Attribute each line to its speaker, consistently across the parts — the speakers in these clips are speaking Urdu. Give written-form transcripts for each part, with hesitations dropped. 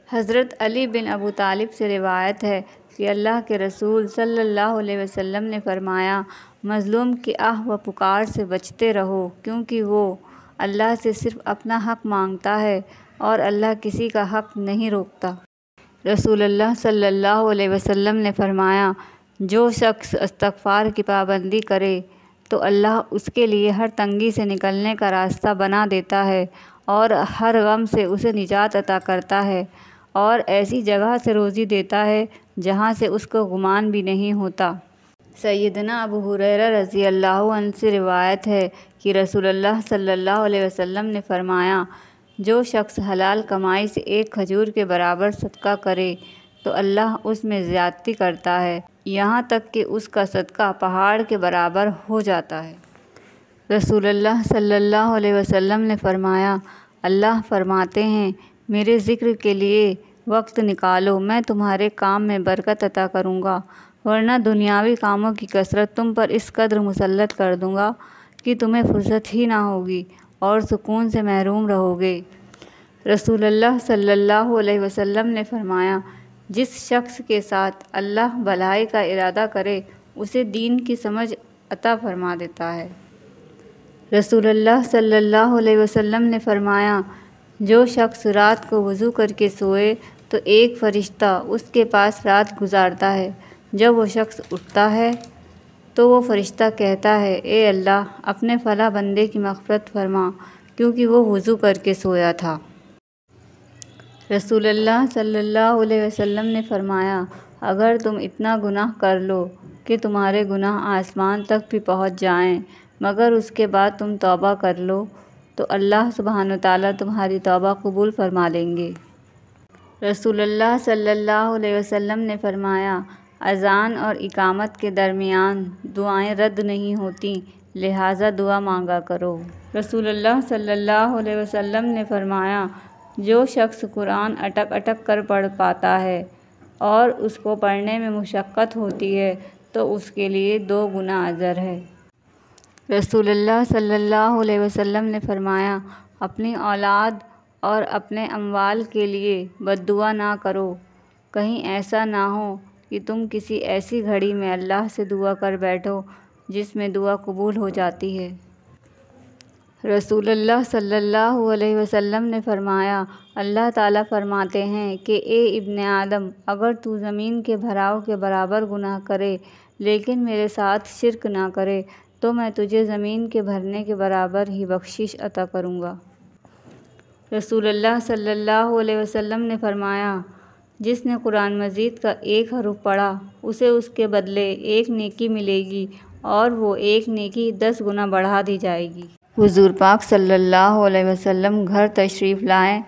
Speaker 1: حضرت علی بن ابو طالب سے روایت ہے کہ اللہ کے رسول صلی اللہ علیہ وسلم نے فرمایا، مظلوم کی آہ و پکار سے بچتے رہو، کیونکہ وہ اللہ سے صرف اپنا حق مانگتا ہے اور اللہ کسی کا حق نہیں روکتا۔ رسول اللہ صلی اللہ علیہ وسلم نے فرمایا، جو شخص استغفار کی پابندی کرے تو اللہ اس کے لیے ہر تنگی سے نکلنے کا راستہ بنا دیتا ہے اور ہر غم سے اسے نجات عطا کرتا ہے، اور ایسی جگہ سے روزی دیتا ہے جہاں سے اس کو گمان بھی نہیں ہوتا۔ سیدنا ابو ہریرہ رضی اللہ عنہ سے روایت ہے کہ رسول اللہ صلی اللہ علیہ وسلم نے فرمایا، جو شخص حلال کمائی سے ایک کھجور کے برابر صدقہ کرے تو اللہ اس میں زیادتی کرتا ہے، یہاں تک کہ اس کا صدقہ پہاڑ کے برابر ہو جاتا ہے۔ رسول اللہ صلی اللہ علیہ وسلم نے فرمایا، اللہ فرماتے ہیں، میرے ذکر کے لیے وقت نکالو، میں تمہارے کام میں برکت عطا کروں گا، ورنہ دنیاوی کاموں کی کثرت تم پر اس قدر مسلط کر دوں گا کہ تمہیں فرصت ہی نہ ہوگی اور سکون سے محروم رہو گے۔ رسول اللہ صلی اللہ علیہ وسلم نے فرمایا، جس شخص کے ساتھ اللہ بھلائی کا ارادہ کرے اسے دین کی سمجھ عطا فرما دیتا ہے۔ رسول اللہ صلی اللہ علیہ وسلم نے فرمایا، جو شخص رات کو وضو کر کے سوئے تو ایک فرشتہ اس کے پاس رات گزارتا ہے، جب وہ شخص اٹھتا ہے تو وہ فرشتہ کہتا ہے، اے اللہ اپنے فلاں بندے کی مغفرت فرما، کیونکہ وہ وضو کر کے سویا تھا۔ رسول اللہ صلی اللہ علیہ وسلم نے فرمایا، اگر تم اتنا گناہ کر لو کہ تمہارے گناہ آسمان تک بھی پہنچ جائیں مگر اس کے بعد تم توبہ کر لو تو اللہ سبحانہ وتعالیٰ تمہاری توبہ قبول فرما لیں گے۔ رسول اللہ صلی اللہ علیہ وسلم نے فرمایا، اذان اور اقامت کے درمیان دعائیں رد نہیں ہوتیں، لہٰذا دعا مانگا کرو۔ رسول اللہ صلی اللہ علیہ وسلم نے فرمایا، جو شخص قرآن اٹک اٹک کر پڑھ پاتا ہے اور اس کو پڑھنے میں مشقت ہوتی ہے تو اس کے لیے 2 گنا اجر ہے۔ رسول اللہ صلی اللہ علیہ وسلم نے فرمایا، اپنی اولاد اور اپنے اموال کے لیے بد دعا نہ کرو، کہیں ایسا نہ ہو کہ تم کسی ایسی گھڑی میں اللہ سے دعا کر بیٹھو جس میں دعا قبول ہو جاتی ہے۔ رسول اللہ صلی اللہ علیہ وسلم نے فرمایا، اللہ تعالیٰ فرماتے ہیں کہ اے ابن آدم، اگر تو زمین کے بھراؤ کے برابر گناہ کرے لیکن میرے ساتھ شرک نہ کرے تو میں تجھے زمین کے بھرنے کے برابر ہی بخشش عطا کروں گا۔ رسول اللہ صلی اللہ علیہ وسلم نے فرمایا، جس نے قرآن مجید کا ایک حرف پڑھا اسے اس کے بدلے 1 نیکی ملے گی اور وہ 1 نیکی 10 گنا بڑھا دی جائے گی۔ حضور پاک صلی اللہ علیہ وسلم گھر تشریف لائے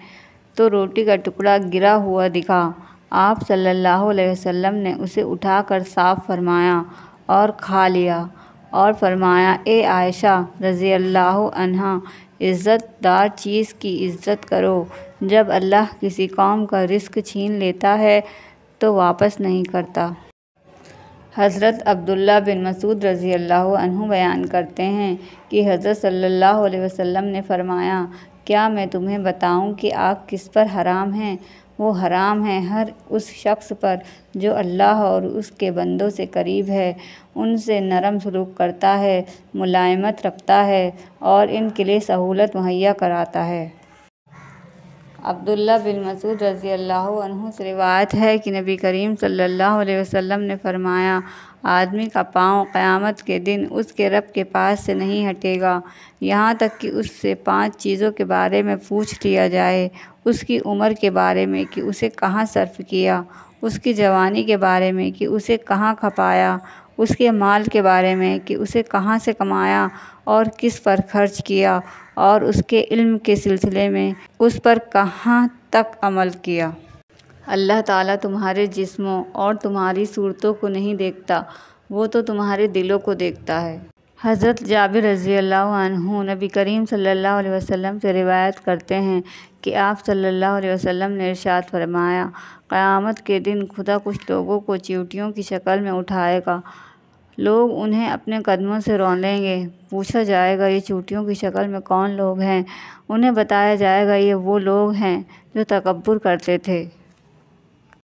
Speaker 1: تو روٹی کا ٹکڑا گرا ہوا دکھا۔ آپ صلی اللہ علیہ وسلم نے اسے اٹھا کر صاف فرمایا اور کھا لیا اور فرمایا، اے عائشہ رضی اللہ عنہا، عزت دار چیز کی عزت کرو، جب اللہ کسی قوم کا رزق چھین لیتا ہے تو واپس نہیں کرتا۔ حضرت عبداللہ بن مسعود رضی اللہ عنہ بیان کرتے ہیں کہ حضرت صلی اللہ علیہ وسلم نے فرمایا، کیا میں تمہیں بتاؤں کہ آگ کس پر حرام ہے؟ وہ حرام ہے ہر اس شخص پر جو اللہ اور اس کے بندوں سے قریب ہے، ان سے نرم سلوک کرتا ہے، ملائمت رکھتا ہے اور ان کے لیے سہولت مہیا کراتا ہے۔ عبداللہ بن مسعود رضی اللہ عنہ سے روایت ہے کہ نبی کریم صلی اللہ علیہ وسلم نے فرمایا، آدمی کا پاؤں قیامت کے دن اس کے رب کے پاس سے نہیں ہٹے گا یہاں تک کہ اس سے 5 چیزوں کے بارے میں پوچھ لیا جائے، اس کی عمر کے بارے میں کہ اسے کہاں صرف کیا، اس کی جوانی کے بارے میں کہ اسے کہاں کھپایا، اس کے مال کے بارے میں کہ اسے کہاں سے کمایا اور کس پر خرچ کیا، اور اس کے علم کے سلسلے میں اس پر کہاں تک عمل کیا۔ اللہ تعالیٰ تمہارے جسموں اور تمہاری صورتوں کو نہیں دیکھتا، وہ تو تمہارے دلوں کو دیکھتا ہے۔ حضرت جابر رضی اللہ عنہ نبی کریم صلی اللہ علیہ وسلم سے روایت کرتے ہیں کہ آپ صلی اللہ علیہ وسلم نے ارشاد فرمایا، قیامت کے دن خدا کچھ لوگوں کو چیونٹیوں کی شکل میں اٹھائے گا، لوگ انہیں اپنے قدموں سے رونیں گے، پوچھا جائے گا یہ چیونٹیوں کی شکل میں کون لوگ ہیں؟ انہیں بتایا جائے گا یہ وہ لوگ ہیں جو تکبر کرتے تھے۔